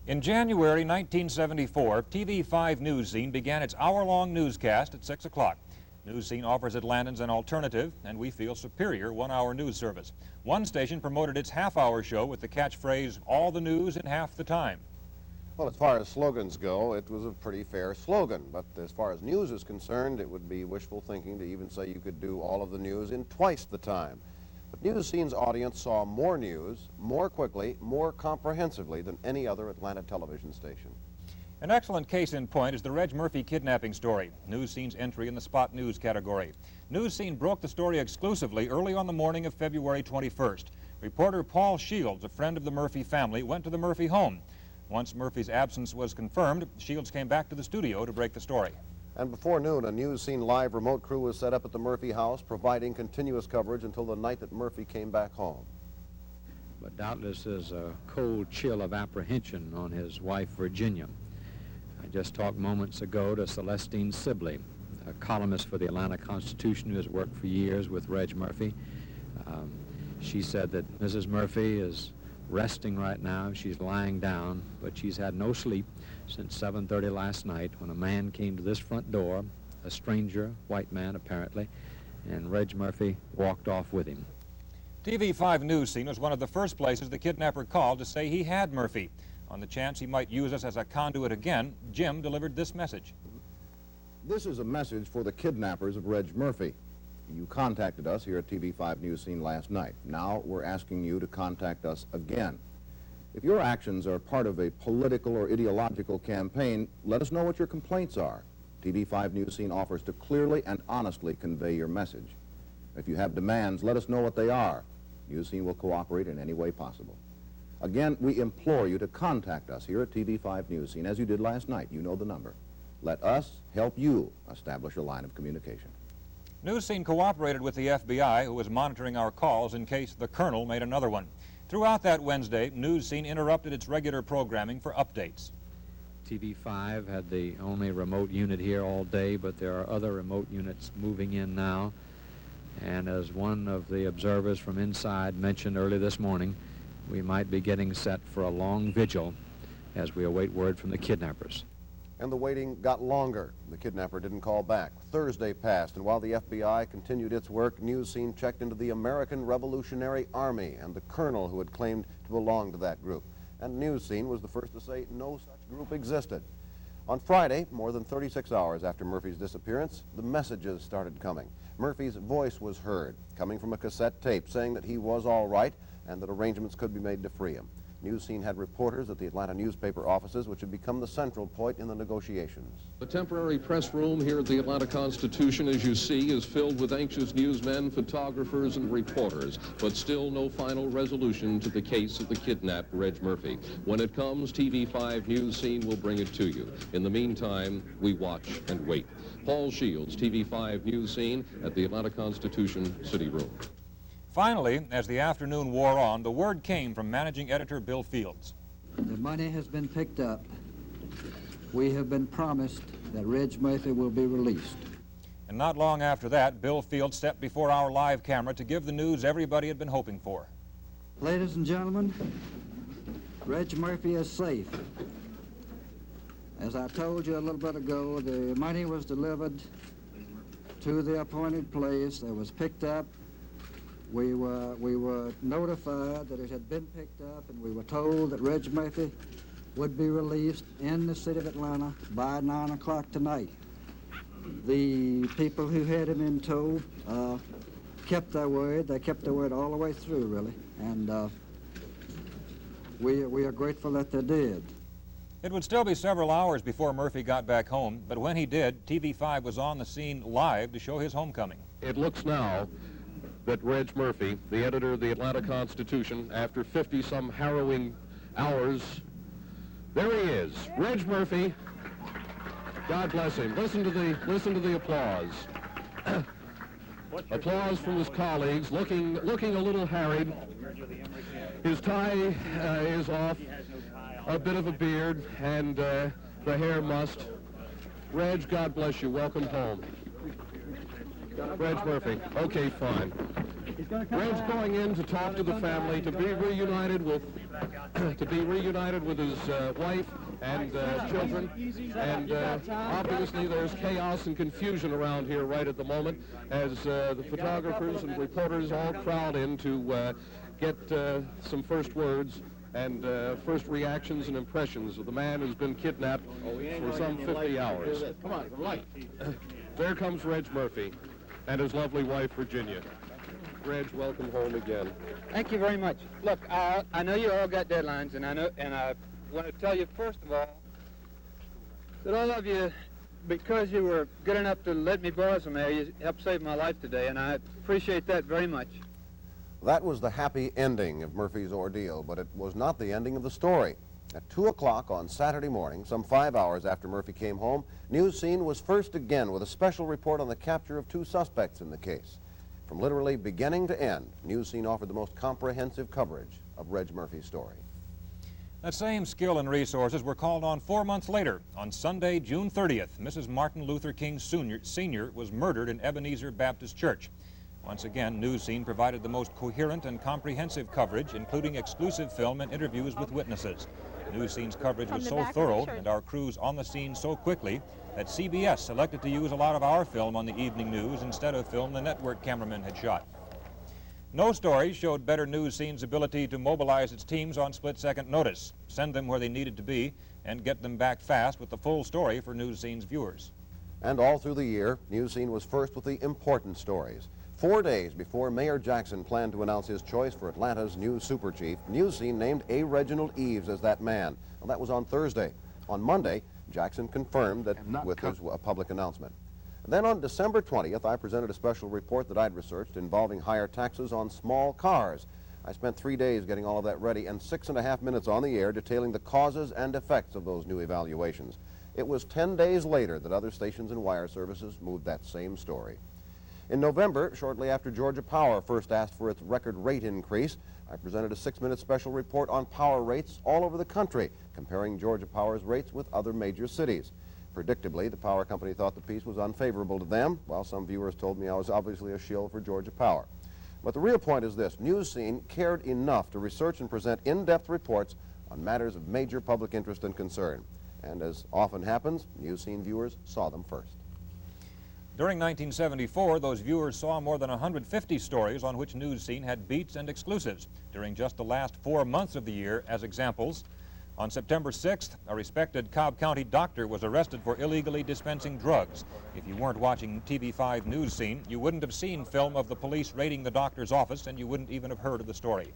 In January 1974, TV5 News Scene began its hour-long newscast at 6 o'clock. News Scene offers Atlantans an alternative, and we feel superior one-hour news service. One station promoted its half-hour show with the catchphrase, "All the news in half the time." Well, as far as slogans go, it was a pretty fair slogan, but as far as news is concerned, it would be wishful thinking to even say you could do all of the news in twice the time. But News Scene's audience saw more news, more quickly, more comprehensively than any other Atlanta television station. An excellent case in point is the Reg Murphy kidnapping story, News Scene's entry in the Spot News category. News Scene broke the story exclusively early on the morning of February 21st. Reporter Paul Shields, a friend of the Murphy family, went to the Murphy home. Once Murphy's absence was confirmed, Shields came back to the studio to break the story. And before noon, a News Scene live remote crew was set up at the Murphy house, providing continuous coverage until the night that Murphy came back home. But doubtless there's a cold chill of apprehension on his wife, Virginia. I just talked moments ago to Celestine Sibley, a columnist for the Atlanta Constitution who has worked for years with Reg Murphy. She said that Mrs. Murphy is resting right now. She's lying down, but she's had no sleep since 7:30 last night when a man came to this front door, a stranger, white man apparently, and Reg Murphy walked off with him. TV5 News Scene was one of the first places the kidnapper called to say he had Murphy. On the chance he might use us as a conduit again, Jim delivered this message. This is a message for the kidnappers of Reg Murphy. You contacted us here at TV5 News Scene last night. Now we're asking you to contact us again. If your actions are part of a political or ideological campaign, let us know what your complaints are. TV5 News Scene offers to clearly and honestly convey your message. If you have demands, let us know what they are. News Scene will cooperate in any way possible. Again, we implore you to contact us here at TV5 News Scene, as you did last night. You know the number. Let us help you establish a line of communication. News Scene cooperated with the FBI, who was monitoring our calls in case the Colonel made another one. Throughout that Wednesday, News Scene interrupted its regular programming for updates. TV5 had the only remote unit here all day, but there are other remote units moving in now. And as one of the observers from inside mentioned early this morning, we might be getting set for a long vigil as we await word from the kidnappers. And the waiting got longer. The kidnapper didn't call back. Thursday passed, and while the FBI continued its work, News Scene checked into the American Revolutionary Army and the colonel who had claimed to belong to that group. And News Scene was the first to say no such group existed. On Friday, more than 36 hours after Murphy's disappearance, the messages started coming. Murphy's voice was heard, coming from a cassette tape, saying that he was all right and that arrangements could be made to free him. News Scene had reporters at the Atlanta newspaper offices, which had become the central point in the negotiations. The temporary press room here at the Atlanta Constitution, as you see, is filled with anxious newsmen, photographers, and reporters, but still no final resolution to the case of the kidnapped Reg Murphy. When it comes, TV5 News Scene will bring it to you. In the meantime, we watch and wait. Paul Shields, TV5 News Scene at the Atlanta Constitution City Room. Finally, as the afternoon wore on, the word came from managing editor Bill Fields. The money has been picked up. We have been promised that Reg Murphy will be released. And not long after that, Bill Fields stepped before our live camera to give the news everybody had been hoping for. Ladies and gentlemen, Reg Murphy is safe. As I told you a little bit ago, the money was delivered to the appointed place. It was picked up. We were notified that it had been picked up, and we were told that Reg Murphy would be released in the city of Atlanta by 9 o'clock tonight. The people who had him in tow kept their word. They kept their word all the way through, really, and we are grateful that they did. It would still be several hours before Murphy got back home, but when he did, TV5 was on the scene live to show his homecoming. It looks now that Reg Murphy, the editor of the Atlanta Constitution, after 50-some harrowing hours, there he is, Reg Murphy. God bless him. Listen to the applause. Applause from his colleagues, looking a little harried. His tie is off, a bit of a beard, and the hair mussed. Reg, God bless you. Welcome home. Reg Murphy. Okay, fine. Reg's going in to talk to the family, to be reunited with to be reunited with his wife and children. And obviously there's chaos and confusion around here right at the moment as the photographers and reporters all crowd in to get some first words and first reactions and impressions of the man who's been kidnapped for some 50 hours. Come on, right. There comes Reg Murphy and his lovely wife, Virginia. Reg, welcome home again. Thank you very much. Look, I know you all got deadlines, and I want to tell you, first of all, that all of you, because you were good enough to let me borrow some air, you helped save my life today, and I appreciate that very much. That was the happy ending of Murphy's ordeal, but it was not the ending of the story. At 2 o'clock on Saturday morning, some 5 hours after Murphy came home, News Scene was first again with a special report on the capture of 2 suspects in the case. From literally beginning to end, News Scene offered the most comprehensive coverage of Reg Murphy's story. That same skill and resources were called on 4 months later. On Sunday, June 30th, Mrs. Martin Luther King Sr. was murdered in Ebenezer Baptist Church. Once again, News Scene provided the most coherent and comprehensive coverage, including exclusive film and interviews with witnesses. News Scene's coverage was so thorough and our crews on the scene so quickly that CBS selected to use a lot of our film on the evening news instead of film the network cameramen had shot. No story showed better News Scene's ability to mobilize its teams on split-second notice, send them where they needed to be, and get them back fast with the full story for News Scene's viewers. And all through the year, News Scene was first with the important stories. 4 days before Mayor Jackson planned to announce his choice for Atlanta's new super chief, News Scene named A. Reginald Eves as that man. Well, that was on Thursday. On Monday, Jackson confirmed that with his public announcement. And then on December 20th, I presented a special report that I'd researched involving higher taxes on small cars. I spent 3 days getting all of that ready and 6.5 minutes on the air detailing the causes and effects of those new evaluations. It was 10 days later that other stations and wire services moved that same story. In November, shortly after Georgia Power first asked for its record rate increase, I presented a 6-minute special report on power rates all over the country, comparing Georgia Power's rates with other major cities. Predictably, the power company thought the piece was unfavorable to them, while some viewers told me I was obviously a shill for Georgia Power. But the real point is this: News Scene cared enough to research and present in-depth reports on matters of major public interest and concern. And as often happens, News Scene viewers saw them first. During 1974, those viewers saw more than 150 stories on which News Scene had beats and exclusives during just the last 4 months of the year. As examples, on September 6th, a respected Cobb County doctor was arrested for illegally dispensing drugs. If you weren't watching TV5 News Scene, you wouldn't have seen film of the police raiding the doctor's office, and you wouldn't even have heard of the story.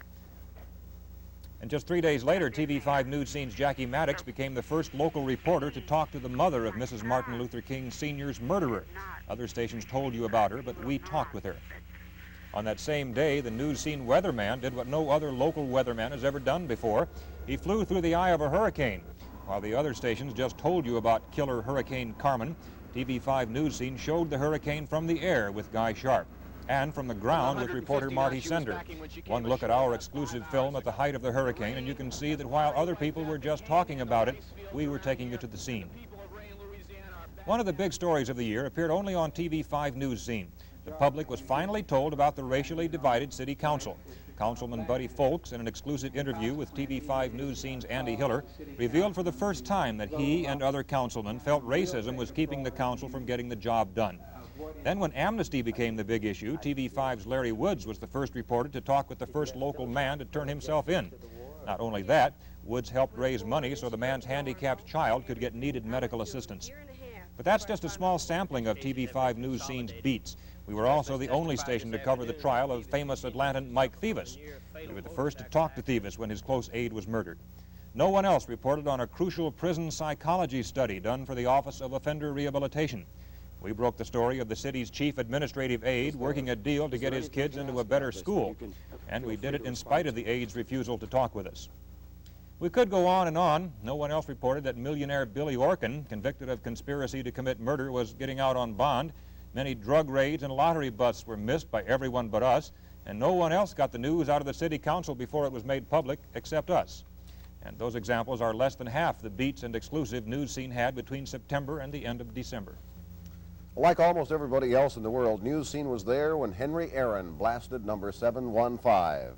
And just 3 days later, TV5 News Scene's Jackie Maddox became the first local reporter to talk to the mother of Mrs. Martin Luther King Sr.'s murderer. Other stations told you about her, but we talked with her. On that same day, the News Scene weatherman did what no other local weatherman has ever done before. He flew through the eye of a hurricane. While the other stations just told you about killer Hurricane Carmen, TV5 News Scene showed the hurricane from the air with Guy Sharp, and from the ground with reporter Marty Sender. One look at our exclusive film at the height of the hurricane, and you can see that while other people were just talking about it, we were taking you to the scene. One of the big stories of the year appeared only on TV5 News Scene. The public was finally told about the racially divided city council. Councilman Buddy Folks, in an exclusive interview with TV5 News Scene's Andy Hiller, revealed for the first time that he and other councilmen felt racism was keeping the council from getting the job done. Then when amnesty became the big issue, TV5's Larry Woods was the first reporter to talk with the first local man to turn himself in. Not only that, Woods helped raise money so the man's handicapped child could get needed medical assistance. But that's just a small sampling of TV5 News Scene's beats. We were also the only station to cover the trial of famous Atlantan Mike Thievis. We were the first to talk to Thievis when his close aide was murdered. No one else reported on a crucial prison psychology study done for the Office of Offender Rehabilitation. We broke the story of the city's chief administrative aide working a deal to get his kids into a better school, and we did it in spite of the aide's refusal to talk with us. We could go on and on. No one else reported that millionaire Billy Orkin, convicted of conspiracy to commit murder, was getting out on bond. Many drug raids and lottery busts were missed by everyone but us, and no one else got the news out of the city council before it was made public except us. And those examples are less than half the beats and exclusive News Scene had between September and the end of December. Like almost everybody else in the world, News Scene was there when Henry Aaron blasted number 715.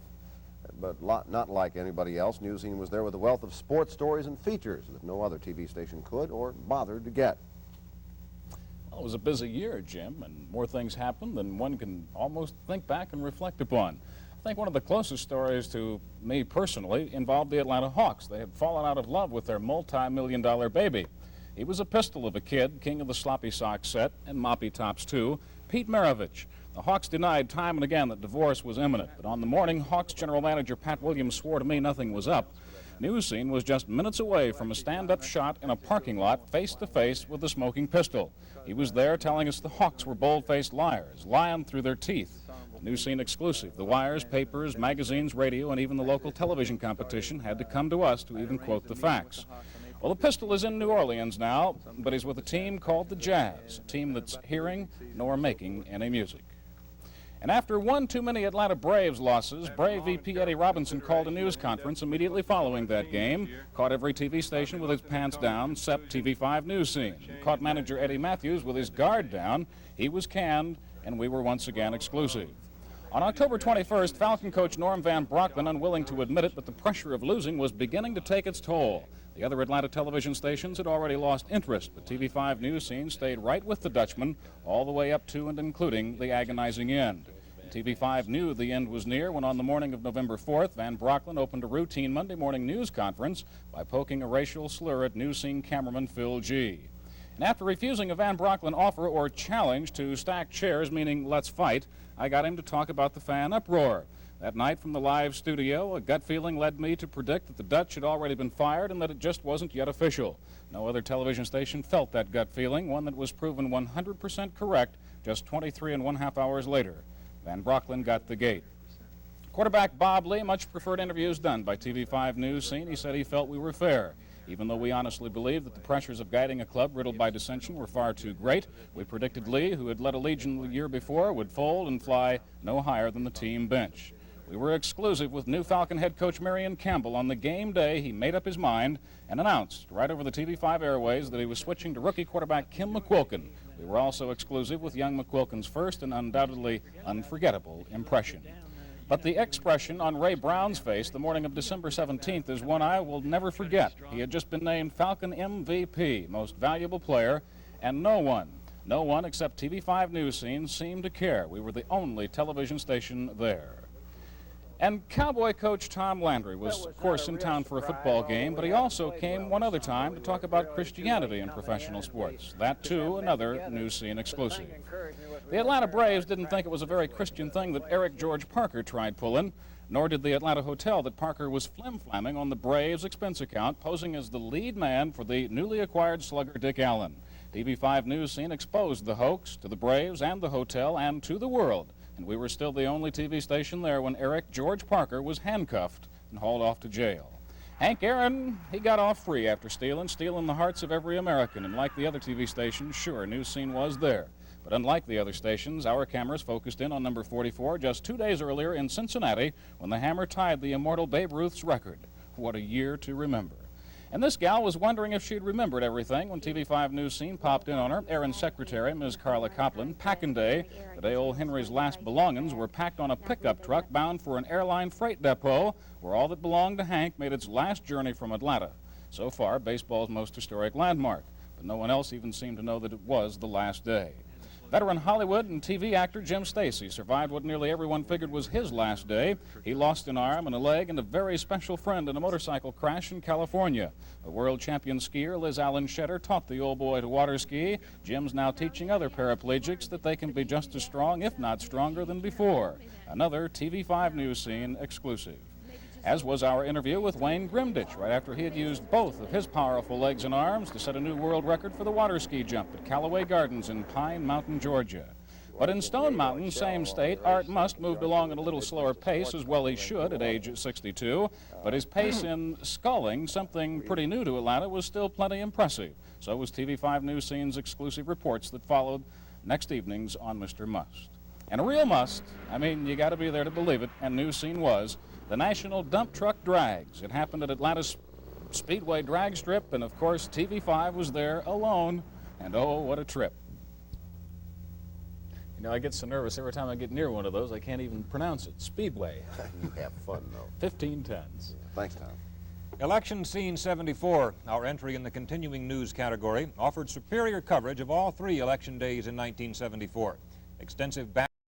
But not like anybody else, News Scene was there with a wealth of sports stories and features that no other TV station could or bothered to get. Well, it was a busy year, Jim, and more things happened than one can almost think back and reflect upon. I think one of the closest stories to me personally involved the Atlanta Hawks. They had fallen out of love with their multi-million-dollar baby. He was a pistol of a kid, king of the sloppy sock set and moppy tops too, Pete Maravich. The Hawks denied time and again that divorce was imminent, but on the morning Hawks general manager Pat Williams swore to me nothing was up. News Scene was just minutes away from a stand-up shot in a parking lot face-to-face with the smoking pistol. He was there telling us the Hawks were bold-faced liars, lying through their teeth. A News Scene exclusive. The wires, papers, magazines, radio, and even the local television competition had to come to us to even quote the facts. Well, the pistol is in New Orleans now, but he's with a team called the Jazz, a team that's hearing nor making any music. And after one too many Atlanta Braves losses, Brave VP Eddie Robinson called a news conference immediately following that game, caught every TV station with his pants down, except TV5 News Scene. Caught manager Eddie Matthews with his guard down. He was canned, and we were once again exclusive. On October 21st, Falcon coach Norm Van Brocklin, unwilling to admit it, but the pressure of losing was beginning to take its toll. The other Atlanta television stations had already lost interest, but TV5 News Scene stayed right with the Dutchman all the way up to and including the agonizing end. TV5 knew the end was near when on the morning of November 4th, Van Brocklin opened a routine Monday morning news conference by poking a racial slur at News Scene cameraman Phil G. And after refusing a Van Brocklin offer or challenge to stack chairs, meaning let's fight, I got him to talk about the fan uproar. That night from the live studio, a gut feeling led me to predict that the Dutch had already been fired and that it just wasn't yet official. No other television station felt that gut feeling, one that was proven 100% correct just 23.5 hours later. Van Brocklin got the gate. Quarterback Bob Lee much preferred interviews done by TV5 News Scene. He said he felt we were fair. Even though we honestly believed that the pressures of guiding a club riddled by dissension were far too great, we predicted Lee, who had led a Legion the year before, would fold and fly no higher than the team bench. We were exclusive with new Falcon head coach Marion Campbell. On the game day, he made up his mind and announced right over the TV5 airways that he was switching to rookie quarterback Kim McQuilkin. We were also exclusive with young McQuilkin's first and undoubtedly unforgettable impression. But the expression on Ray Brown's face the morning of December 17th is one I will never forget. He had just been named Falcon MVP, most valuable player, and no one except TV5 News Scene seemed to care. We were the only television station there. And Cowboy coach Tom Landry was, of course, in town for a football game, but he also came one other time to talk about Christianity in professional sports. That, too, another News Scene exclusive. The Atlanta Braves didn't think it was a very Christian thing that Eric George Parker tried pulling, nor did the Atlanta hotel that Parker was flim-flamming on the Braves' expense account, posing as the lead man for the newly acquired slugger Dick Allen. TV5 News Scene exposed the hoax to the Braves and the hotel and to the world. And we were still the only TV station there when Eric George Parker was handcuffed and hauled off to jail. Hank Aaron, he got off free after stealing the hearts of every American. And like the other TV stations, sure, News Scene was there. But unlike the other stations, our cameras focused in on number 44 just 2 days earlier in Cincinnati when the Hammer tied the immortal Babe Ruth's record. What a year to remember. And this gal was wondering if she'd remembered everything when TV5 News Scene popped in on her. Aaron's secretary, Ms. Carla Copland, packing day. The day old Henry's last belongings were packed on a pickup truck bound for an airline freight depot where all that belonged to Hank made its last journey from Atlanta. So far, baseball's most historic landmark, but no one else even seemed to know that it was the last day. Veteran Hollywood and TV actor Jim Stacy survived what nearly everyone figured was his last day. He lost an arm and a leg and a very special friend in a motorcycle crash in California. A world champion skier, Liz Allen Shetter, taught the old boy to water ski. Jim's now teaching other paraplegics that they can be just as strong, if not stronger, than before. Another TV5 News Scene exclusive. As was our interview with Wayne Grimditch right after he had used both of his powerful legs and arms to set a new world record for the water ski jump at Callaway Gardens in Pine Mountain, Georgia. But in Stone Mountain, same state, Art Must moved along at a little slower pace, as well he should at age 62. But his pace in sculling, something pretty new to Atlanta, was still plenty impressive. So was TV5 News Scene's exclusive reports that followed next evenings on Mr. Must. And a real must, I mean, you got to be there to believe it, and News Scene was, the National Dump Truck Drags. It happened at Atlanta's Speedway drag strip, and of course TV5 was there alone, and oh, what a trip. You know, I get so nervous every time I get near one of those, I can't even pronounce it. Speedway. You have fun, though. 15 tons. Thanks, Tom. Election Scene 74, our entry in the continuing news category, offered superior coverage of all 3 election days in 1974. Extensive back